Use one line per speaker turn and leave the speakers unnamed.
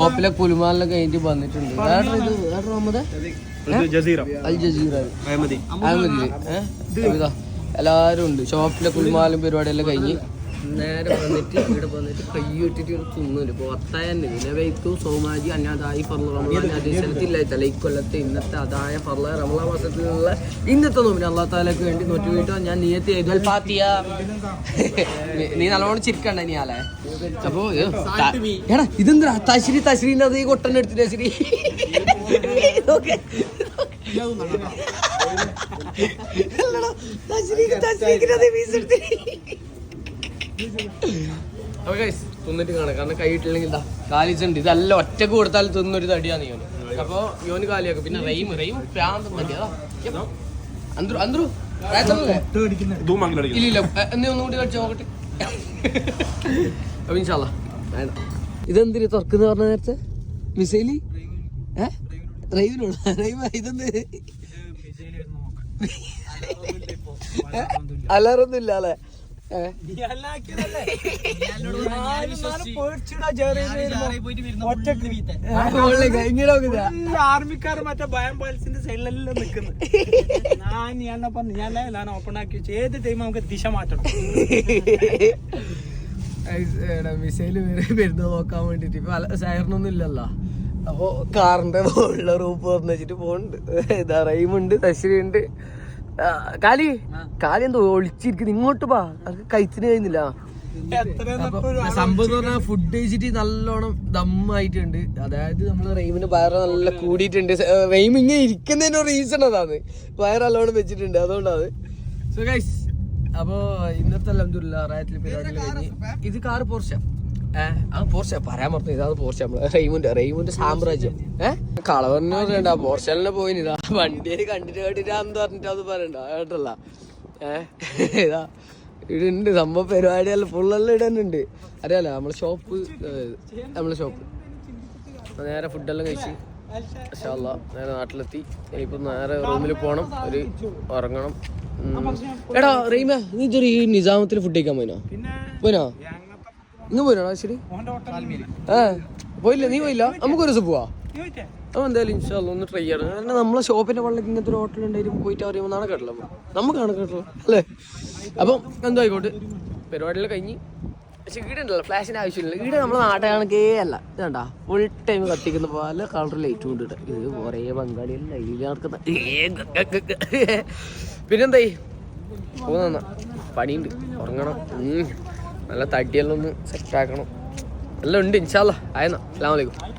ഷോപ്പിലെ കുലുമാലിനെ കഴിഞ്ഞിട്ട് വന്നിട്ടുണ്ട്. അൽ ജസീറ എല്ലാരും ഉണ്ട്. ഷോപ്പിലെ കുലുമാലും പരിപാടിയെല്ലാം കഴിഞ്ഞ് നേരെ വന്നിട്ട് ഇവിടെ വന്നിട്ട് കൈയിട്ടിട്ട് തിന്നില്ല. ഇപ്പോൾ ഒത്തായന്നെ നിലവയ്ക്കും സോമാജി അന്നാദായി ഫർള റമളാൻ അതേ സ്ഥലത്തില്ലായിട്ടല്ല ഇക്കൊല്ലത്തെ ഇന്നത്തെ അതായ ഫർള റമളാൻ മാസത്തിലുള്ള ഇന്നത്തെ നോമ്പിന് അള്ളാഹു താലക്ക് വേണ്ടി നോറ്റുപോയിട്ടോ ഞാൻ നിയത്ത് ചെയ്തു. ഫാത്തിയ നീ നല്ലോണം ചിരിക്കണ്ട നീ ആളെ. അപ്പോ എടാ ഇതെന്താ തശ്രീന്റെ അത് ഈ കൊട്ടനെ എടുത്തിട്ട് തശ്രീ തിന്നിട്ട് കാണാം. കാരണം കൈയിട്ടില്ലെങ്കിൽ കാലിച്ചുണ്ട്. ഇതല്ല ഒറ്റക്ക് കൊടുത്താൽ തിന്നൊരു തടിയാന്ന് യോന്. അപ്പൊ യോന് കാലിയാക്കും. പിന്നെ റെയിം പ്രാന്തം മതി. അതാ അന്ത്രു ഇല്ല എന്നീ ഒന്നുകൂടി കളിച്ചു നോക്കട്ടെ. അപ്പൊ ഇൻഷാ അല്ലാഹ് വേണ്ട. ഇതെന്തിന് തുറക്കുന്ന പറഞ്ഞ നേരത്തെ മിസൈലി റെയിമിനോട് ഇതെന്ത് അലാറൊന്നും ഇല്ല അല്ലേ?
ആർമിക്കാർ മറ്റേ ഭയം പാലസിന്റെ സൈഡിലെല്ലാം നിൽക്കുന്നു. ഞാൻ ഓപ്പൺ ആക്കി വെച്ചു. ഏത് ടൈം നമുക്ക് ദിശ മാറ്റണം.
മിസൈല് വരുന്നത് നോക്കാൻ വേണ്ടിട്ട് ഇപ്പൊ സൈറനൊന്നും ഇല്ലല്ലോ. അപ്പൊ കാറിന്റെ മുകളിലെ റൂപ്പ് തുറന്നു വെച്ചിട്ട് പോണ്ട്. ഇതാ റെയിമുണ്ട്, തശ്രീണ്ട്, കാലി എന്തോ ഒളിച്ചിരിക്കുന്നു. ഇങ്ങോട്ട് പാ, അത് കഴിച്ചിന് കഴിയുന്നില്ല. സംഭവം എന്ന് പറഞ്ഞാൽ ഫുഡ് കഴിച്ചിട്ട് നല്ലോണം ദമ്മായിട്ടുണ്ട്. അതായത് നമ്മള് റെയിമിന് വയറ് നല്ല കൂടിയിട്ടുണ്ട്. റെയിം ഇങ്ങനെ ഇരിക്കുന്നതിന് റീസൺ അതാണ്, വയറ് നല്ലോണം വെച്ചിട്ടുണ്ട്, അതുകൊണ്ടാണ്. സോ ഗൈസ്, അപ്പോ ഇന്നത്തെ അൽഹംദുലില്ലാഹ് റായത്തിൽ പരിപാടികൾ കഴിഞ്ഞ്. ഇത് കാറ് പോർഷ പോർഷ പറയാൻ പറഞ്ഞു. ഇതാണ് പോർഷ, നമ്മള് റെയിമുന്റെ സാമ്രാജ്യം. കളവറിന് പറയണ്ട, പോർഷലിനെ പോയിന്. ഇതാ വണ്ടിയിൽ കണ്ടിട്ട് കേട്ടിട്ടാന്ന് പറഞ്ഞിട്ട് അത് പറയണ്ട കേട്ടല്ല. ഇതാ ഇടുണ്ട് സംഭവം. പരിപാടിയെല്ലാം ഫുള്ളെല്ലാം ഇടാനുണ്ട്. അറിയാലോ നമ്മളെ ഷോപ്പ്. നേരെ ഫുഡെല്ലാം കഴിച്ച് മാഷാ അല്ലാഹ് നേരെ നാട്ടിലെത്തി. ഇനിയിപ്പോ നേരെ റൂമിൽ പോണം, ഒരു ഉറങ്ങണം. എടാ റീമ, നീ ചെറിയ നിസാമത്തിൽ ഫുഡ് കഴിക്കാൻ പോയിനോ? ഇങ്ങ് പോയിനോടാ? ശരി പോയില്ല, നീ പോയില്ല? നമുക്കൊരു ദിവസം പോവാ. അപ്പോൾ എന്തായാലും ഇൻഷാ അല്ലാഹ് ഒന്ന് ട്രൈ ചെയ്യണം. കാരണം നമ്മളെ ഷോപ്പിന്റെ പള്ളിക്ക് ഇങ്ങനത്തെ ഒരു ഹോട്ടൽ ഉണ്ടായിരുന്നു പോയിട്ട് അറിയുമ്പോൾ നാളെ കേട്ടല്ലോ, നമുക്ക് കേട്ടല്ലോ അല്ലേ? അപ്പം എന്തോ ആയിക്കോട്ടെ, പരിപാടികൾ കഴിഞ്ഞ്. പക്ഷെ ഈടെ ഉണ്ടല്ലോ ഫ്ലാഷിന്റെ ആവശ്യമില്ല. ഈടെ നമ്മളെ നാട്ടുകാണക്കേ അല്ല. ഇതാണ്ടാ ഫുൾ ടൈം കത്തിക്കുന്ന പല കളർ ലൈറ്റ് കൊണ്ടിട്ട്. ഇത് കുറേ ബംഗാളികൾ ലൈറ്റ് നടക്കുന്ന. പിന്നെന്തായി പോകുന്ന പണിയുണ്ട്, ഉറങ്ങണം, നല്ല തടിയെല്ലാം ഒന്ന് സെറ്റാക്കണം. എല്ലാം ഉണ്ട് ഇൻഷാ അല്ലാഹ്. ആയെന്നാ. അസ്സലാമു അലൈക്കും.